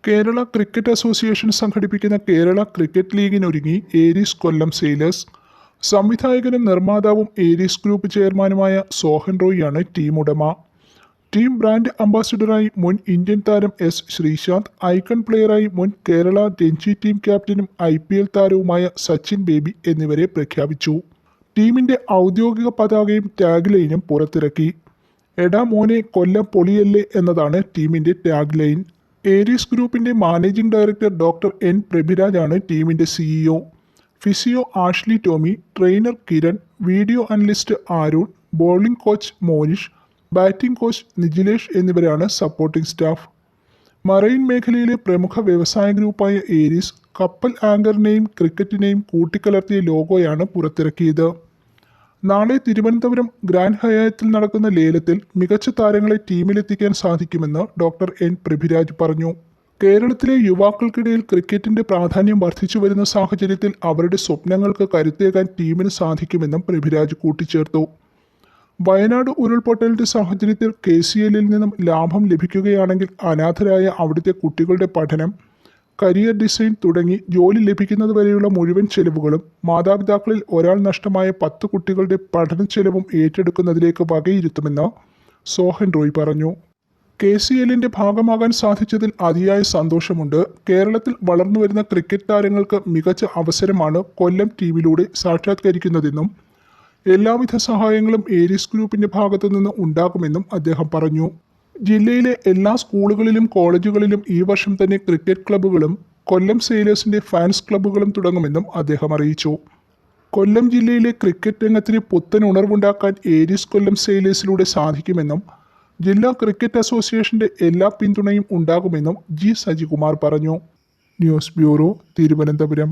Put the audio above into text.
Kerala cricket association സംഘടിപ്പിക്കുന്ന Kerala cricket ലീഗിനൊരുങ്ങി Aries കൊല്ലം sailors. സംവിധായകനും നിർമ്മാതാവും Aries group ചെയർമാനുമായ സോഹൻ റോയിയാണ് ടീം ഉടമ. ടീം ബ്രാൻഡ് അംബാസിഡറായി മുൻ ഇന്ത്യൻ താരം എസ് ശ്രീശാന്ത്, ഐക്കൺ പ്ലെയറായി മുൻ കേരള രഞ്ജി ടീം ക്യാപ്റ്റനും IPL താരവുമായ സച്ചിൻ ബേബി എന്നിവരെ പ്രഖ്യാപിച്ചു. ടീമിന്റെ ഔദ്യോഗിക പതാകയും ടാഗ് ലൈനും പുറത്തിറക്കി. എടാ മോനെ കൊല്ലം പൊളിയല്ലേ എന്നതാണ് ടീമിന്റെ ടാഗ് ലൈൻ. ഏരീസ് ഗ്രൂപ്പിന്റെ മാനേജിംഗ് ഡയറക്ടർ ഡോക്ടർ N പ്രഭിരാജാണ് ടീമിന്റെ CEO. Physio Ashley Tomy, trainer Kiran, video analyst Arun, bowling coach Monish, batting coach Nijilesh എന്നിവരാണ് സപ്പോർട്ടിംഗ് സ്റ്റാഫ്. മറൈൻ മേഖലയിലെ പ്രമുഖ വ്യവസായ ഗ്രൂപ്പായ ഏരീസ് കപ്പൽ ആങ്കറിനെയും ക്രിക്കറ്റിനെയും കൂട്ടിക്കലർത്തിയ ലോഗോയാണ് പുറത്തിറക്കിയത്. നാളെ തിരുവനന്തപുരം ഗ്രാൻഡ് ഹയാത്തിൽ നടക്കുന്ന ലേലത്തിൽ മികച്ച താരങ്ങളെ ടീമിലെത്തിക്കാൻ സാധിക്കുമെന്ന് ഡോക്ടർ N പ്രഭിരാജ് പറഞ്ഞു. കേരളത്തിലെ യുവാക്കൾക്കിടയിൽ ക്രിക്കറ്റിന്റെ പ്രാധാന്യം വർദ്ധിച്ചു വരുന്ന സാഹചര്യത്തിൽ അവരുടെ സ്വപ്നങ്ങൾക്ക് കരുത്തേകാൻ ടീമിന് സാധിക്കുമെന്നും പ്രഭിരാജ് കൂട്ടിച്ചേർത്തു. വയനാട് ഉരുൾപൊട്ടലിന്റെ സാഹചര്യത്തിൽ KCLൽ നിന്നും ലാഭം ലഭിക്കുകയാണെങ്കിൽ അനാഥരായ അവിടുത്തെ കുട്ടികളുടെ പഠനം, കരിയർ ഡിസൈൻ തുടങ്ങി ജോലി ലഭിക്കുന്നതുവരെയുള്ള മുഴുവൻ ചെലവുകളും മാതാപിതാക്കളിൽ ഒരാൾ നഷ്ടമായ 10 കുട്ടികളുടെ പഠന ചെലവും ഏറ്റെടുക്കുന്നതിലേക്ക് വകയിരുത്തുമെന്ന് സോഹൻ റോയ് പറഞ്ഞു. KCLന്റെ ഭാഗമാകാൻ സാധിച്ചതിൽ അതിയായ സന്തോഷമുണ്ട്. കേരളത്തിൽ വളർന്നുവരുന്ന ക്രിക്കറ്റ് താരങ്ങൾക്ക് മികച്ച അവസരമാണ് കൊല്ലം ടീമിലൂടെ സാക്ഷാത്കരിക്കുന്നതെന്നും എല്ലാവിധ സഹായങ്ങളും ഏരീസ് ഗ്രൂപ്പിന്റെ ഭാഗത്തുനിന്ന് ഉണ്ടാകുമെന്നും അദ്ദേഹം പറഞ്ഞു. ജില്ലയിലെ എല്ലാ സ്കൂളുകളിലും കോളേജുകളിലും ഈ വർഷം തന്നെ ക്രിക്കറ്റ് ക്ലബ്ബുകളും കൊല്ലം സെയിലേഴ്സിന്റെ ഫാൻസ് ക്ലബ്ബുകളും തുടങ്ങുമെന്നും അദ്ദേഹം അറിയിച്ചു. കൊല്ലം ജില്ലയിലെ ക്രിക്കറ്റ് രംഗത്തിന് പുത്തൻ ഉണർവുണ്ടാക്കാൻ ഏരീസ് കൊല്ലം സെയിലേഴ്സിലൂടെ സാധിക്കുമെന്നും ജില്ലാ ക്രിക്കറ്റ് അസോസിയേഷന്റെ എല്ലാ പിന്തുണയും ഉണ്ടാകുമെന്നും G സജികുമാർ പറഞ്ഞു. News bureau, Thiruvananthapuram.